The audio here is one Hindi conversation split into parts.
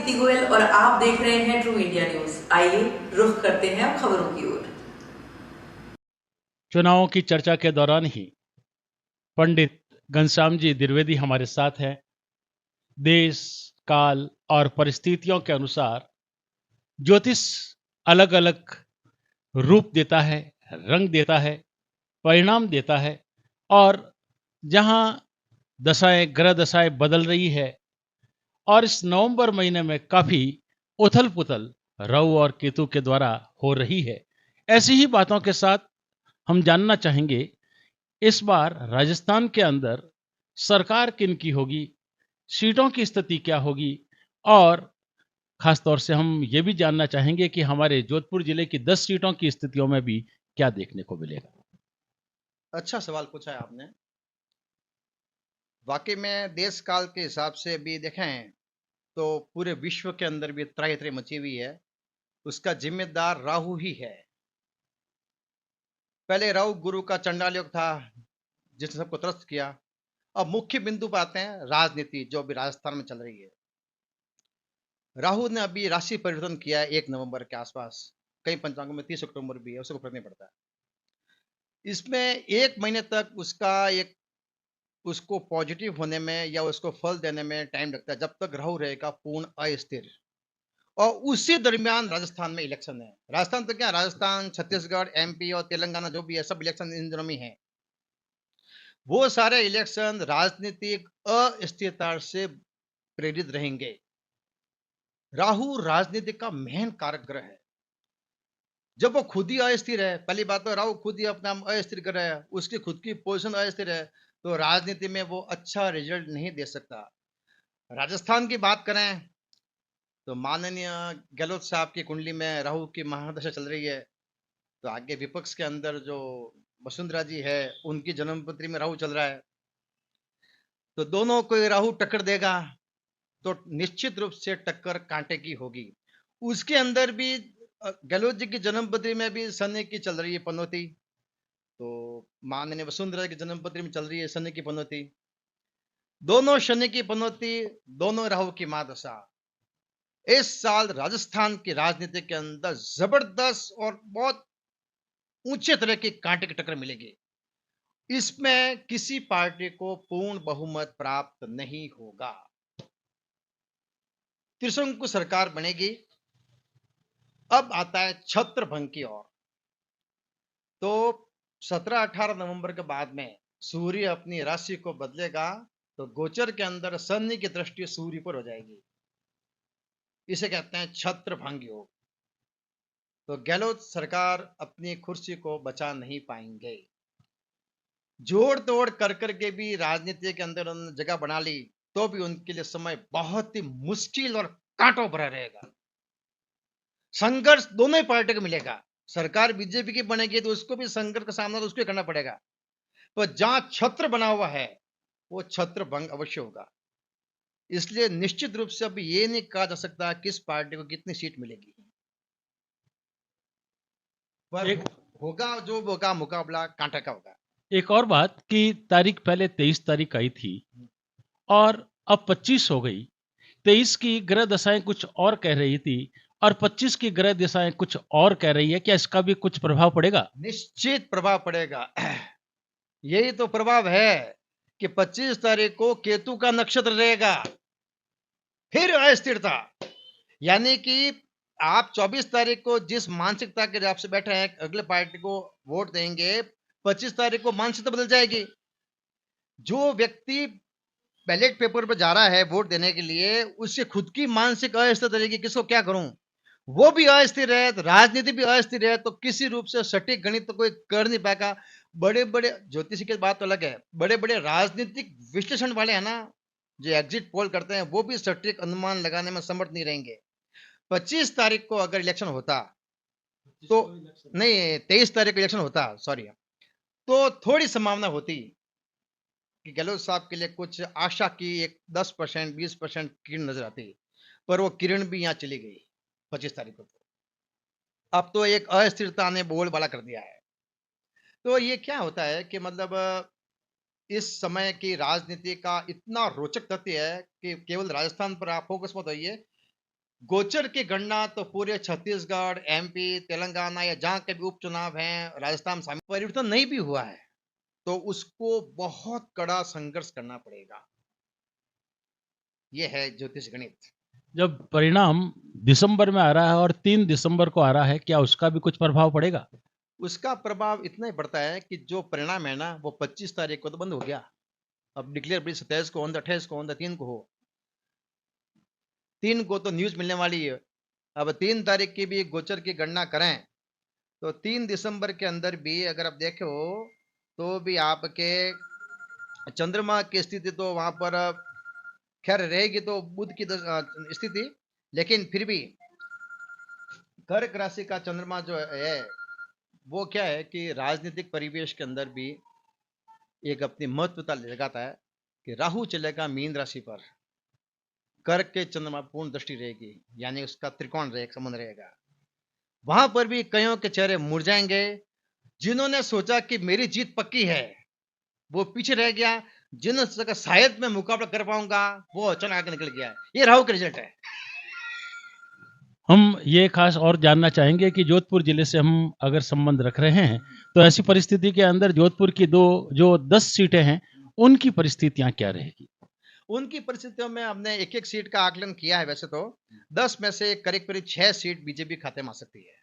दीप्ति गोयल और आप देख रहे हैं ट्रू इंडिया न्यूज। आइए रुख करते हैं अब खबरों की ओर। चुनावों की चर्चा के दौरान ही पंडित घनश्याम जी द्विवेदी हमारे साथ हैं। देश, काल और परिस्थितियों के अनुसार ज्योतिष अलग अलग रूप देता है, रंग देता है, परिणाम देता है और जहां दशाएं, ग्रह दशाएं बदल रही है और इस नवंबर महीने में काफी उथल पुथल राहु और केतु के द्वारा हो रही है। ऐसी ही बातों के साथ हम जानना चाहेंगे इस बार राजस्थान के अंदर सरकार किन की होगी, सीटों की स्थिति क्या होगी और खासतौर से हम ये भी जानना चाहेंगे कि हमारे जोधपुर जिले की 10 सीटों की स्थितियों में भी क्या देखने को मिलेगा। अच्छा सवाल पूछा है आपने। वाकई में देश काल के हिसाब से भी देखें तो पूरे विश्व के अंदर भी त्राही त्राही मची हुई है। उसका जिम्मेदार राहु ही है। पहले राहु गुरु का चंडाल योग था जिसने सबको त्रस्त किया। अब मुख्य बिंदु पर आते हैं राजनीति जो अभी राजस्थान में चल रही है। राहु ने अभी राशि परिवर्तन किया है 1 नवंबर के आसपास। कई पंचांगों में 30 अक्टूबर भी है, उसको फर्क नहीं पड़ता है। इसमें 1 महीने तक उसको पॉजिटिव होने में या उसको फल देने में टाइम लगता है जब तक राहु रहेगा पूर्ण अस्थिर। और उसी दरमियान राजस्थान में इलेक्शन है। राजस्थान तो क्या, राजस्थान, छत्तीसगढ़, एमपी और तेलंगाना जो भी है सब इलेक्शन इन दिनों में है। वो सारे इलेक्शन राजनीतिक अस्थिरता से प्रेरित रहेंगे। राहु राजनीति का मेन कारक ग्रह है। जब वो खुद ही अस्थिर है, पहली बात तो राहु खुद ही अपना अस्थिर ग्रह है, उसकी खुद की पोजीशन अस्थिर है, तो राजनीति में वो अच्छा रिजल्ट नहीं दे सकता। राजस्थान की बात करें तो माननीय गहलोत साहब की कुंडली में राहु की महादशा चल रही है। तो आगे विपक्ष के अंदर जो वसुंधरा जी है उनकी जन्मपत्री में राहु चल रहा है। तो दोनों को राहु टक्कर देगा तो निश्चित रूप से टक्कर कांटे की होगी। उसके अंदर भी गहलोत जी की जन्मपत्री में भी शनि की चल रही है पनौती। तो माननीय वसुंधरा की जन्मपत्री में चल रही है शनि की पनौती। दोनों शनि की पनौती, दोनों राहु की महादशा। इस साल राजस्थान की राजनीति के अंदर जबरदस्त और बहुत ऊंचे तरह की कांटे की टक्कर मिलेगी। इसमें किसी पार्टी को पूर्ण बहुमत प्राप्त नहीं होगा। त्रिशंकु सरकार बनेगी। अब आता है छत्रभंग की ओर। तो 17-18 नवंबर के बाद में सूर्य अपनी राशि को बदलेगा तो गोचर के अंदर शनि की दृष्टि सूर्य पर हो जाएगी। इसे कहते हैं छत्रभंग योग। तो गहलोत सरकार अपनी कुर्सी को बचा नहीं पाएंगे। जोड़ तोड़ कर करके भी राजनीति के अंदर उन्होंने जगह बना ली तो भी उनके लिए समय बहुत ही मुश्किल और कांटों भरा रहेगा। संघर्ष दोनों ही पार्टी को मिलेगा। सरकार बीजेपी की बनेगी तो उसको भी संघर्ष का सामना तो उसको करना पड़ेगा। पर जहां छत्र बना हुआ है वो छत्र भंग अवश्य होगा। इसलिए निश्चित रूप से अब ये नहीं कहा जा सकता किस पार्टी को कितनी सीट मिलेगी, पर एक होगा जो होगा मुकाबला कांटा का होगा। एक और बात कि तारीख पहले 23 तारीख आई थी और अब 25 हो गई। 23 की ग्रह दशाएं कुछ और कह रही थी और 25 की ग्रह दशाएं कुछ और कह रही है। क्या इसका भी कुछ प्रभाव पड़ेगा? निश्चित प्रभाव पड़ेगा। यही तो प्रभाव है कि 25 तारीख को केतु का नक्षत्र रहेगा, फिर अस्थिरता। यानी कि आप 24 तारीख को जिस मानसिकता के हिसाब से बैठे हैं अगले पार्टी को वोट देंगे, 25 तारीख को मानसिकता बदल जाएगी। जो व्यक्ति बैलेट पेपर पर जा रहा है वोट देने के लिए, उससे खुद की मानसिक अस्थिरता रहेगी, किसको क्या करूं। वो भी अस्थिर है तो राजनीति भी अस्थिर है, तो किसी रूप से सटीक गणित तो कोई कर नहीं पाएगा। बड़े बड़े ज्योतिषी की बात तो अलग है, बड़े बड़े राजनीतिक विश्लेषण वाले हैं ना, जो एग्जिट पोल करते हैं, वो भी सटीक अनुमान लगाने में समर्थ नहीं रहेंगे। 25 तारीख को अगर इलेक्शन होता तो नहीं, 23 तारीख को इलेक्शन होता, सॉरी, तो थोड़ी संभावना होती कि गहलोत साहब के लिए कुछ आशा की एक 10% 20% किरण नजर आती। पर वो किरण भी यहाँ चली गई 25 तारीख को। तो अब तो एक अस्थिरता ने बोलबाला कर दिया है। तो ये क्या होता है कि मतलब इस समय की राजनीति का इतना रोचक तथ्य है कि केवल राजस्थान पर आप फोकस मत होइए, गोचर की गणना तो पूरे छत्तीसगढ़, एमपी, तेलंगाना या जहां के भी उपचुनाव हैं, राजस्थान शामिल, परिवर्तन नहीं भी हुआ है तो उसको बहुत कड़ा संघर्ष करना पड़ेगा। ये है ज्योतिष गणित। जब परिणाम दिसंबर में आ रहा है और 3 दिसंबर को आ रहा है, क्या उसका भी कुछ प्रभाव पड़ेगा? उसका प्रभाव इतना ही पड़ता है कि जो परिणाम है ना वो 25 तारीख को तो बंद हो गया। अब डिक्लेयर 27 को, 28 को, 3 को हो, 3 को तो न्यूज मिलने वाली है। अब 3 तारीख की भी गोचर की गणना करें तो 3 दिसंबर के अंदर भी अगर आप देखो तो भी आपके चंद्रमा की स्थिति तो वहां पर खैर रहेगी तो बुध की स्थिति, लेकिन फिर भी कर्क राशि का चंद्रमा जो है वो क्या है कि राजनीतिक परिवेश के अंदर भी एक अपनी महत्वता लगाता है कि राहु चलेगा मीन राशि पर, कर्क के चंद्रमा पूर्ण दृष्टि रहेगी, यानी उसका त्रिकोण रहेगा, संबंध रहेगा। वहां पर भी कईयों के चेहरे मुरझाएंगे। जिन्होंने सोचा कि मेरी जीत पक्की है वो पीछे रह गया, जिन्होंने सोचा शायद मैं मुकाबला कर पाऊंगा वो अचानक आगे निकल गया। ये राहु का रिजल्ट है। हम ये खास और जानना चाहेंगे कि जोधपुर जिले से हम अगर संबंध रख रहे हैं तो ऐसी परिस्थिति के अंदर जोधपुर की जो 10 सीटें हैं उनकी परिस्थितियां क्या रहेगी? उनकी परिस्थितियों में हमने एक एक सीट का आकलन किया है। वैसे तो 10 में से करीब करीब 6 सीट बीजेपी खाते में आ सकती है।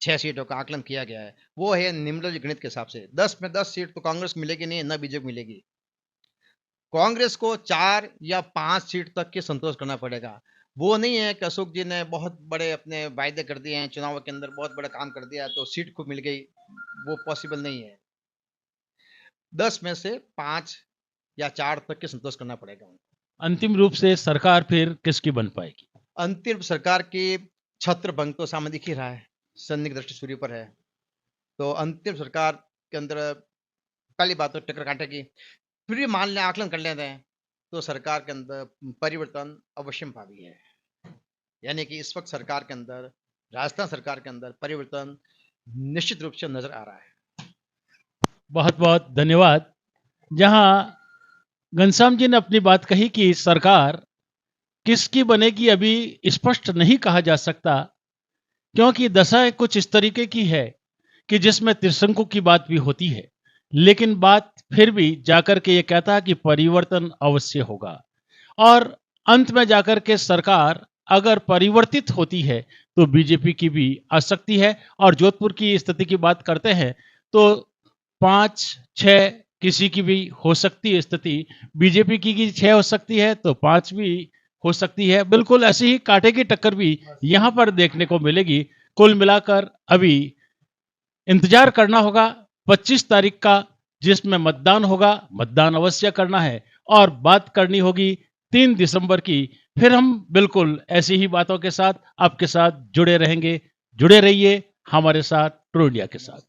6 सीटों का आकलन किया गया है, वो है निम्नलिखित गणित के हिसाब से। 10 में 10 सीट तो कांग्रेस मिलेगी नहीं, न बीजेपी मिलेगी। कांग्रेस को 4 या 5 सीट तक के संतोष करना पड़ेगा। वो नहीं है कि अशोक जी ने बहुत बड़े अपने वायदे कर दिए हैं, चुनाव के अंदर बहुत बड़ा काम कर दिया तो सीट को मिल गई, वो पॉसिबल नहीं है। 10 में से 5 या 4 तक के संतोष करना पड़ेगा उनको। अंतिम रूप से सरकार फिर किसकी बन पाएगी? अंतिम सरकार की छत्र भंग तो सामने दिख ही रहा है, संदिग्ध दृष्टि सूर्य पर है, तो अंतिम सरकार के अंदर पहली बात तो टक्कर काटेगी। फिर भी मान लें, आकलन कर लेते हैं तो सरकार के अंदर परिवर्तन अवश्य भावी है। यानी कि इस वक्त सरकार के अंदर, राजस्थान सरकार के अंदर परिवर्तन निश्चित रूप से नजर आ रहा है। बहुत बहुत धन्यवाद। जहां घनश्याम जी ने अपनी बात कही कि सरकार किसकी बनेगी अभी स्पष्ट नहीं कहा जा सकता, क्योंकि दशा कुछ इस तरीके की है कि जिसमें त्रिशंकु की बात भी होती है, लेकिन बात फिर भी जाकर के ये कहता है कि परिवर्तन अवश्य होगा और अंत में जाकर के सरकार अगर परिवर्तित होती है तो बीजेपी की भी आ सकती है। और जोधपुर की स्थिति की बात करते हैं तो 5-6 किसी की भी हो सकती है स्थिति, बीजेपी की 6 हो सकती है तो 5 भी हो सकती है। बिल्कुल ऐसी ही कांटे की टक्कर भी यहां पर देखने को मिलेगी। कुल मिलाकर अभी इंतजार करना होगा 25 तारीख का, जिसमें मतदान होगा। मतदान अवश्य करना है और बात करनी होगी 3 दिसंबर की। फिर हम बिल्कुल ऐसी ही बातों के साथ आपके साथ जुड़े रहेंगे। जुड़े रहिए हमारे साथ, ट्रू इंडिया के साथ।